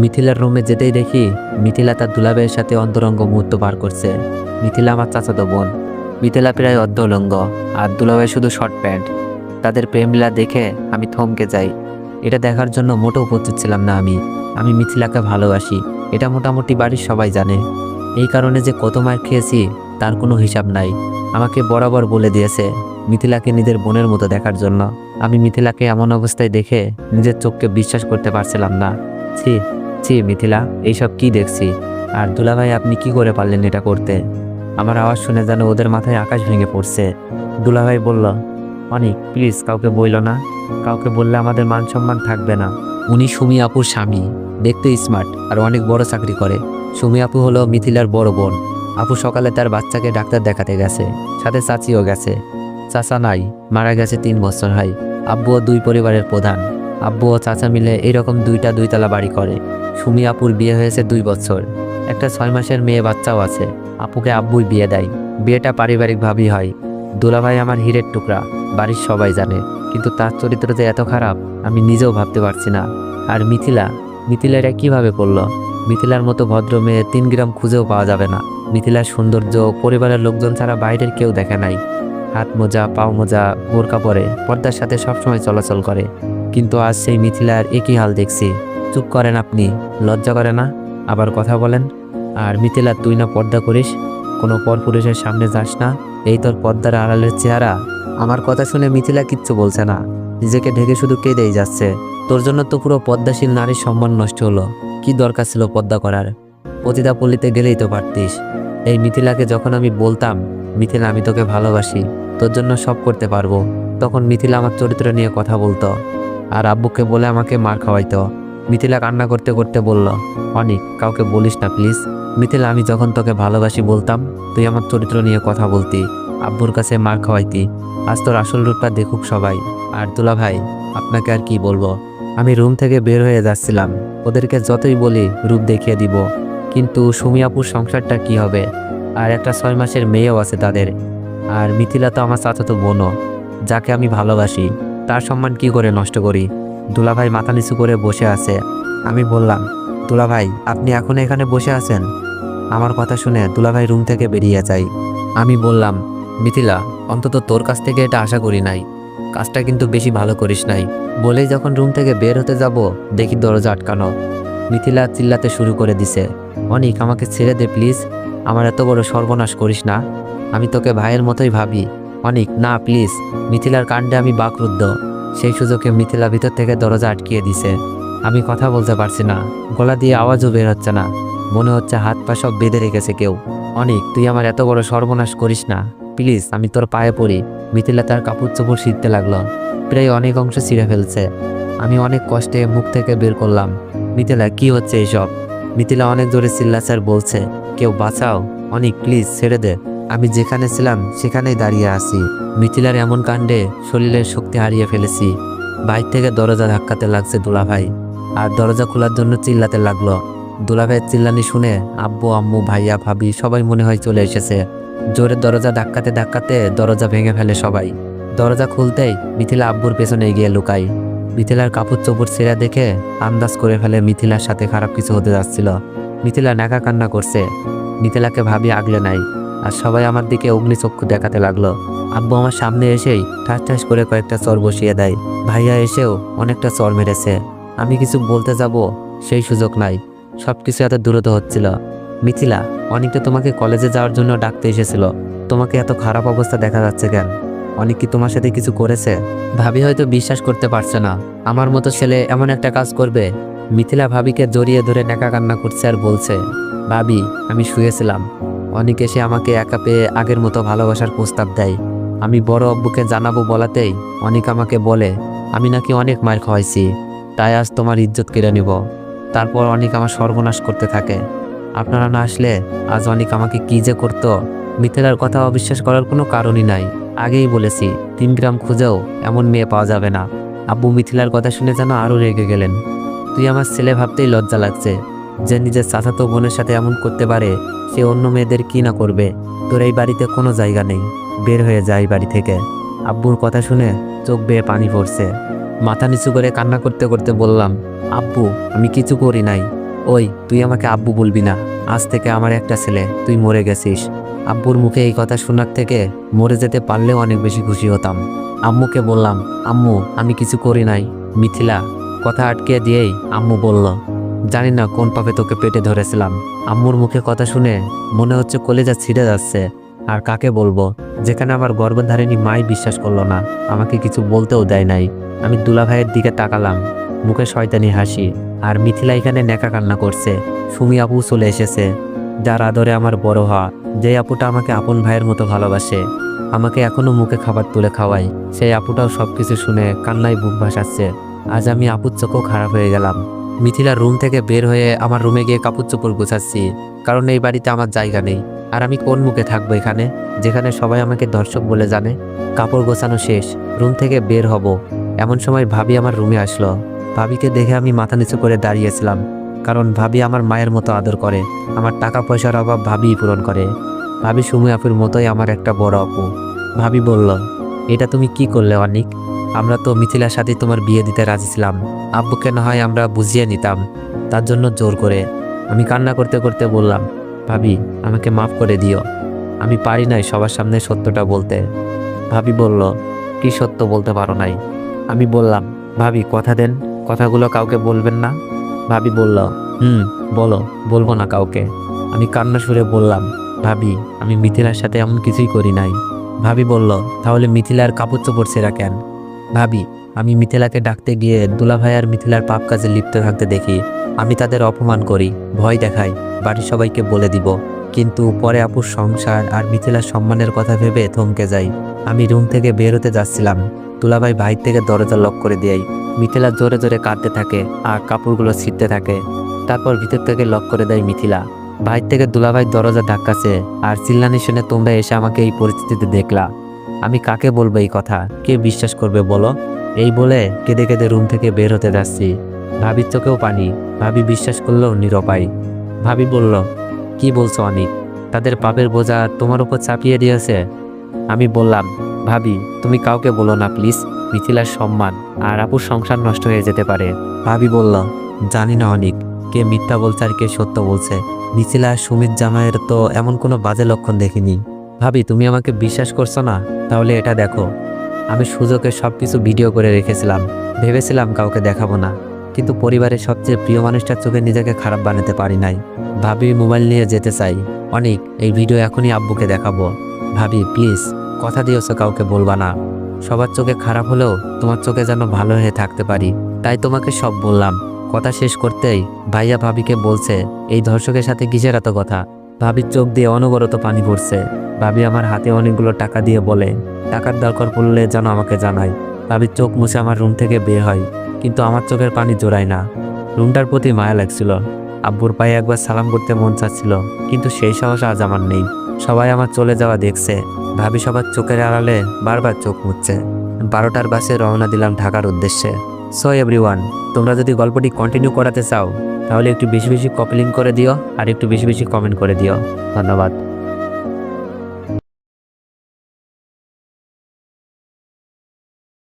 মিথিলার রুমে যেতেই দেখি মিথিলা তার দুলাভাইয়ের সাথে অন্তরঙ্গ মুহূর্ত পার করছে। মিথিলা আমার চাচাতো বোন। মিথিলা প্রায় অর্ধউলঙ্গ আর দুলাভাই শুধু শর্ট প্যান্ট। তাদের প্রেমলীলা দেখে আমি থমকে যাই। এটা দেখার জন্য মোটেও প্রস্তুত ছিলাম না আমি মিথিলাকে ভালোবাসি, এটা মোটামুটি বাড়ির সবাই জানে। এই কারণে যে কত মার খেয়েছি তার কোনো হিসাব নাই। আমাকে বরাবর বলে দিয়েছে মিথিলাকে নিজের বোনের মতো দেখার জন্য। আমি মিথিলাকে এমন অবস্থায় দেখে নিজের চোখকে বিশ্বাস করতে পারছিলাম না। ছি ছি মিথিলা, এইসব কি দেখছি? আর দুলাভাই আপনি কি করে পারলেন এটা করতে? আমার আওয়াজ শুনে যেন ওদের মাথায় আকাশ ভেঙে পড়ছে। দুলাভাই বলল, অনিক প্লিজ কাউকে বইল না, কাউকে বললে আমাদের মান সম্মান থাকবে না। উনি সুমি আপুর স্বামী, দেখতে স্মার্ট আর অনেক বড় চাকরি করে। সুমি আপু হলো মিথিলার বড় বোন। আপু সকালে তার বাচ্চাকে ডাক্তার দেখাতে গেছে, সাথে চাচিও গেছে। চাচা নাই, মারা গেছে 3 বছর হয়। আব্বুও 2 পরিবারের প্রধান। আব্বু ও চাচা মিলে এরকম 2টা 2তলা বাড়ি করে। সুমি আপুর বিয়ে হয়েছে 2 বছর, একটা 6 মাসের মেয়ে বাচ্চাও আছে। আপুকে আব্বুই বিয়ে দেয়। বিয়েটা পারিবারিকভাবেই হয়। দুলাভাই আমার হীরের টুকরা, বাড়ির সবাই জানে, কিন্তু তার চরিত্র যে এত খারাপ আমি নিজেও ভাবতে পারছি না। আর মিথিলা এটা কীভাবে করলো? মিথিলার মতো ভদ্র মেয়ে 3 গ্রাম খুঁজেও পাওয়া যাবে না। মিথিলার সৌন্দর্য পরিবারের লোকজন ছাড়া বাইরের কেউ দেখে নাই। হাত মোজা, পাও মোজা, বোরকা পরে পর্দার সাথে সবসময় চলাচল করে, কিন্তু আজ সেই মিথিলার একই হাল দেখছি। চুপ করেন আপনি, লজ্জা করে না? আবার কথা বলেন। আর মিথিলা, তুই না পর্দা করিস, কোনো পরপুরুষের সামনে যাস না, এই তোর পর্দার আড়ালের চেহারা? আমার কথা শুনে মিথিলা কিচ্ছু বলছে না, নিজেকে ঢেকে শুধু কেঁদেই যাচ্ছে। তোর জন্য তো পুরো পদ্মাশীল নারীর সম্মান নষ্ট হলো। কি দরকার ছিল পদ্মা করার? পতিতা পল্লীতে গেলেই তো পারতিস। এই মিথিলাকে যখন আমি বলতাম, মিথিলা আমি তোকে ভালোবাসি, তোর জন্য সব করতে পারবো, তখন মিথিলা আমার চরিত্র নিয়ে কথা বলতো আর আব্বুকে বলে আমাকে মার খাওয়াইতো। মিথিলা কান্না করতে করতে বলল, অনিক কাউকে বলিস না প্লিজ। মিথিলা, আমি যখন তোকে ভালোবাসি বলতাম, তুই আমার চরিত্র নিয়ে কথা বলতি, আব্বুর কাছে মার খাওয়াইতি। আজ তোর আসল রূপটা দেখুক সবাই। আর দুলা ভাই, আপনাকে আর কি বলবো? আমি রুম থেকে বের হয়ে যাচ্ছিলাম, ওদেরকে যতই বলি রূপ দেখিয়ে দিব, কিন্তু সুমি আপুর সংসারটা কি হবে? আর একটা 6 মাসের মেয়েও আছে তাদের। আর মিথিলা তো আমার চাচাতো বোনও, যাকে আমি ভালোবাসি, তার সম্মান কি করে নষ্ট করি? দুলাভাই মাথা নিচু করে বসে আছে। আমি বললাম, দুলাভাই আপনি এখন এখানে বসে আছেন? আমার কথা শুনে দুলাভাই রুম থেকে বেরিয়ে যায়। আমি বললাম, মিথিলা অন্তত তোর কাছ থেকে এটা আশা করি নাই, কাজটা কিন্তু বেশি ভালো করিস নাই। বলেই যখন রুম থেকে বের হতে যাব, দেখি দরজা আটকানো। মিথিলা চিল্লাতে শুরু করে দিছে, অনিক আমাকে ছেড়ে দে প্লিজ, আমার এত বড় সর্বনাশ করিস না, আমি তোকে ভাইয়ের মতোই ভাবি। অনিক না প্লিজ। মিথিলার কাণ্ডে আমি বাকরুদ্ধ। সেই সুযোগে মিথিলা ভিতর থেকে দরজা আটকিয়ে দিছে। আমি কথা বলতে পারছি না, গলা দিয়ে আওয়াজও বের হচ্ছে না, মনে হচ্ছে হাত পা সব বেঁধে রেখেছে কেউ। অনিক তুই আমার এত বড় সর্বনাশ করিস না প্লিজ, আমি তোর পায়ে পড়ি। মিথিলা তার কাপড় চোপড় ছিঁড়তে লাগলো, প্রায় অনেক অংশ ছিঁড়ে ফেলছে। আমি অনেক কষ্টে মুখ থেকে বের করলাম, মিথিলা কি হচ্ছে এইসব? মিথিলা অনেক জোরে চিল্লাচার বলছে, কেউ বাঁচাও, অনিক প্লিজ ছেড়ে দে, আমি যেখানে ছিলাম সেখানেই দাঁড়িয়ে আছি। মিথিলার এমন কাণ্ডে শরীরের শক্তি হারিয়ে ফেলেছি। বাইর থেকে দরজা ধাক্কাতে লাগছে দুলাভাই, আর দরজা খোলার জন্য চিল্লাতে লাগলো। দুলাভাইয়ের চিল্লানি শুনে আব্বু আম্মু ভাইয়া ভাবি সবাই মনে হয় চলে এসেছে। জোরে দরজা ধাক্কাতে ধাক্কাতে দরজা ভেঙে ফেলে সবাই। দরজা খুলতেই মিথিলা আব্বুর পেছনে গিয়ে লুকাই। মিথিলার কাপড় চোপড় ছেঁড়া দেখে আন্দাজ করে ফেলে মিথিলার সাথে খারাপ কিছু হতে যাচ্ছিল। মিথিলা নাকা কান্না করছে, মিথিলাকে ভাবি আগলে নাই, আর সবাই আমার দিকে অগ্নিচক্ষু দেখাতে লাগলো। আব্বু আমার সামনে এসেই ঠাস ঠাস করে কয়েকটা চর বসিয়ে দেয়। ভাইয়া এসেও অনেকটা চর মেরেছে। আমি কিছু বলতে যাব, সেই সুযোগ নাই, সবকিছু এত দ্রুত হচ্ছিল। মিথিলা, অনেকটা তোমাকে কলেজে যাওয়ার জন্য ডাকতে এসেছিল, তোমাকে এত খারাপ অবস্থা দেখা যাচ্ছে কেন? অনেক কি তোমার সাথে কিছু করেছে? ভাবি হয়তো বিশ্বাস করতে পারছে না, আমার মতো ছেলে এমন একটা কাজ করবে। মিথিলা ভাবিকে জড়িয়ে ধরে নেকা কান্না করছে আর বলছে, ভাবি আমি শুয়েছিলাম, অনেক এসে আমাকে একা পেয়ে আগের মতো ভালোবাসার প্রস্তাব দেয়। আমি বড় আব্বুকে জানাবো বলাতেই অনেক আমাকে বলে আমি নাকি অনেক মার খাওয়াইছি, তাই আজ তোমার ইজ্জত কেড়ে নিব। তারপর অনেক আমার সর্বনাশ করতে থাকে। আপনারা না আসলে আজ অনেক আমাকে কি যে করতো। মিথিলার কথা অবিশ্বাস করার কোনো কারণই নাই, আগেই বলেছি 3 গ্রাম খুঁজেও এমন মেয়ে পাওয়া যাবে না। আব্বু মিথিলার কথা শুনে যেন আরও রেগে গেলেন। তুই আমার ছেলে ভাবতেই লজ্জা লাগছে, যে নিজের চাচাতো বোনের সাথে এমন করতে পারে, সে অন্য মেয়েদের কি না করবে। তোর এই বাড়িতে কোনো জায়গা নেই, বের হয়ে যায় বাড়ি থেকে। আব্বুর কথা শুনে চোখ বেয়ে পানি পড়ছে। মাথা নিচু করে কান্না করতে করতে বললাম, আব্বু আমি কিছু করি নাই, ওই তুই আমাকে আব্বু বলবি না, আজ থেকে আমার একটা ছেলে, তুই মরে গেছিস। আব্বুর মুখে এই কথা শোনার থেকে মরে যেতে পারলেও অনেক বেশি খুশি হতাম। আম্মুকে বললাম, আম্মু আমি কিছু করি নাই। মিথিলা কথা আটকে দিয়েই আম্মু বলল, জানি না কোন পাপে তোকে পেটে ধরেছিলাম। আম্মুর মুখে কথা শুনে মনে হচ্ছে কলেজা ছিঁড়ে যাচ্ছে। আর কাকে বলবো, যেখানে আমার গর্ভধারিণী মাই বিশ্বাস করলো না, আমাকে কিছু বলতেও দেয় নাই। আমি দুলাভাইয়ের দিকে তাকালাম, মুখে শয়তানি হাসি। আর মিথিলা এখানে নেকা কান্না করছে। সুমি আপু চলে এসেছে, যার আদরে আমার বড় হওয়া, যে আপুটা আমাকে আপন ভাইয়ের মতো ভালোবাসে, আমাকে এখনো মুখে খাবার তুলে খাওয়ায়। সেই আপুটাও সবকিছু শুনে কান্নায় বুক ভাসাচ্ছে। আজ আমি আপুর চোখও খারাপ হয়ে গেলাম। মিথিলার রুম থেকে বের হয়ে আমার রুমে গিয়ে কাপড় চোপড় গোছাচ্ছি, কারণ এই বাড়িতে আমার জায়গা নেই। আর আমি কোন মুখে থাকবো এখানে, যেখানে সবাই আমাকে দর্শক বলে জানে। কাপড় গোছানো শেষ, রুম থেকে বের হব, এমন সময় ভাবি আমার রুমে আসলো। ভাবিকে দেখে আমি মাথা নিচু করে দাঁড়িয়েছিলাম, কারণ ভাবি আমার মায়ের মতো আদর করে। আমার টাকা পয়সার অভাব ভাবিই পূরণ করে। ভাবি সুমি আপুর মতোই আমার একটা বড় আপু। ভাবি বলল, এটা তুমি কি করলে অনিক? আমরা তো মিথিলার সাথে তোমার বিয়ে দিতে রাজি ছিলাম। আব্বুকে না হয় আমরা বুঝিয়ে নিতাম, তার জন্য জোর করে। আমি কান্না করতে করতে বললাম, ভাবি আমাকে মাফ করে দিও, আমি পারি নাই সবার সামনে সত্যটা বলতে। ভাবি বলল, কি সত্য বলতে পারো নাই? আমি বললাম, ভাবি কথা দেন, কথাগুলো কাউকে বলবেন না। ভাবি বলল, বলো, বলবো না কাউকে। আমি কান্না সুরে বললাম, ভাবি আমি মিথিলার সাথে এমন কিছুই করি নাই। ভাবি বলল, তাহলে মিথিলার কাপড় চোপড় ছেঁড়া কেন? ভাবি আমি মিথিলাকে ডাকতে গিয়ে দুলাভাই আর মিথিলার পাপ কাজে লিপ্ত থাকতে দেখি। আমি তাদের অপমান করি, ভয় দেখাই, বাড়ির সবাইকে বলে দিব। কিন্তু পরে আপুর সংসার আর মিথিলার সম্মানের কথা ভেবে থমকে যাই। আমি রুম থেকে বের হতে যাচ্ছিলাম, দুলাভাই বাইর থেকে দরজা লক করে দেয়। মিথিলা জোরে জোরে কাঁদতে থাকে আর কাপড়গুলো ছিঁড়তে থাকে। তারপর ভিতর থেকে লক করে দেয় মিথিলা। বাইর থেকে দুলাভাই দরজা ধাক্কাছে আর চিল্লানি শুনে তোমরা এসে আমাকে এই পরিস্থিতিতে দেখলা। আমি কাকে বলবো এই কথা, কে বিশ্বাস করবে বলো? এই বলে কেঁদে কেঁদে রুম থেকে বের হতে যাচ্ছি। ভাবির চোখেও পানি, ভাবি বিশ্বাস করলেও নিরুপায়। ভাবি বলল, কি বলছো অনিক? তাদের পাপের বোঝা তোমার উপর চাপিয়ে দিয়েছে? আমি বললাম, ভাবি তুমি কাউকে বলো না প্লিজ, মিথিলার সম্মান আর আপুর সংসার নষ্ট হয়ে যেতে পারে। ভাবি বলল, জানি না অনিক, কে মিথ্যা বলছে আর কে সত্য বলছে। মিথিলা আর সুমিত জামাইয়ের তো এমন কোনো বাজে লক্ষণ দেখিনি। ভাবি তুমি আমাকে বিশ্বাস করছো না? তাহলে এটা দেখো, আমি সুযোগে সবকিছু ভিডিও করে রেখেছিলাম। ভেবেছিলাম কাউকে দেখাবো না, কিন্তু পরিবারের সবচেয়ে প্রিয় মানুষটার চোখে নিজেকে খারাপ বানাতে পারি নাই। ভাবি মোবাইল নিয়ে যেতে চাই, অনিক এই ভিডিও এখনই আব্বুকে দেখাবো। ভাবি প্লিজ কথা দিয়েছো কাউকে বলবা না। সবার চোখে খারাপ হলেও তোমার চোখে যেন ভালো হয়ে থাকতে পারি, তাই তোমাকে সব বললাম। কথা শেষ করতেই ভাইয়া ভাবিকে বলছে, এই ধর্ষকের সাথে কিসের এত কথা? ভাবির চোখ দিয়ে অনবরত পানি পড়ছে। ভাবি আমার হাতে অনেকগুলো টাকা দিয়ে বলে, টাকার দরকার পড়লে যেন আমাকে জানায়। ভাবির চোখ মুছে আমার রুম থেকে বের হয়, কিন্তু আমার চোখের পানি জোড়ায় না। রুমটার প্রতি মায়া লাগছিল। আব্বুর পায়ে একবার সালাম করতে মন চাচ্ছিল, কিন্তু সেই সাহস আজ আমার নেই। সবাই আমার চলে যাওয়া দেখছে, ভাবি সবার চোখের আড়ালে বারবার চোখ মুছছে। 12টার বাসে রওনা দিলাম ঢাকার উদ্দেশ্যে। সো এভরিওয়ান, তোমরা যদি গল্পটি কন্টিনিউ করাতে চাও তাহলে একটু বেশি বেশি কপি লিঙ্ক করে দিও আর একটু বেশি বেশি কমেন্ট করে দিও। ধন্যবাদ।